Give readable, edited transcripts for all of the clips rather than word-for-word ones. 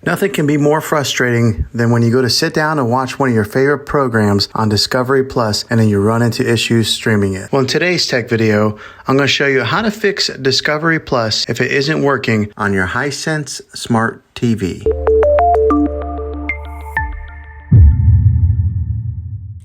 Nothing can be more frustrating than when you go to sit down and watch one of your favorite programs on Discovery Plus and then you run into issues streaming it. Well, in today's tech video, I'm going to show you how to fix Discovery Plus if it isn't working on your Hisense smart TV.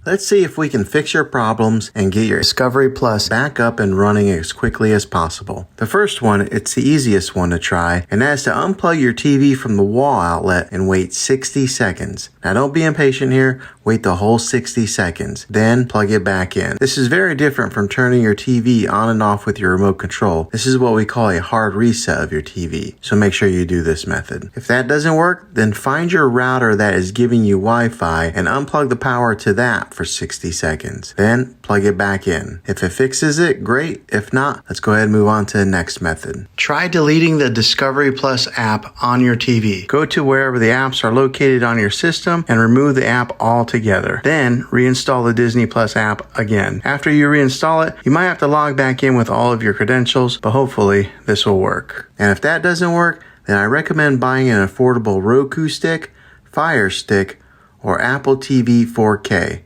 Let's see if we can fix your problems and get your Discovery Plus back up and running as quickly as possible. The first one, it's the easiest one to try, and that's to unplug your TV from the wall outlet and wait 60 seconds. Now don't be impatient here, wait the whole 60 seconds, then plug it back in. This is very different from turning your TV on and off with your remote control. This is what we call a hard reset of your TV, so make sure you do this method. If that doesn't work, then find your router that is giving you Wi-Fi and unplug the power to that for 60 seconds. Then plug it back in. If it fixes it, great. If not, let's go ahead and move on to the next method. Try deleting the Discovery Plus app on your TV. Go to wherever the apps are located on your system and remove the app altogether. Then reinstall the Disney Plus app again. After you reinstall it, you might have to log back in with all of your credentials, but hopefully this will work. And if that doesn't work, then I recommend buying an affordable Roku stick, Fire Stick, or Apple TV 4K.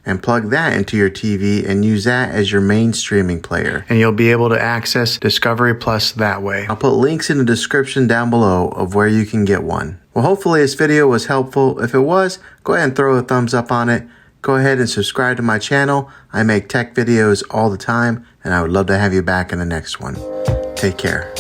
And plug that into your TV and use that as your main streaming player. And you'll be able to access Discovery Plus that way. I'll put links in the description down below of where you can get one. Well, hopefully this video was helpful. If it was, go ahead and throw a thumbs up on it. Go ahead and subscribe to my channel. I make tech videos all the time, and I would love to have you back in the next one. Take care.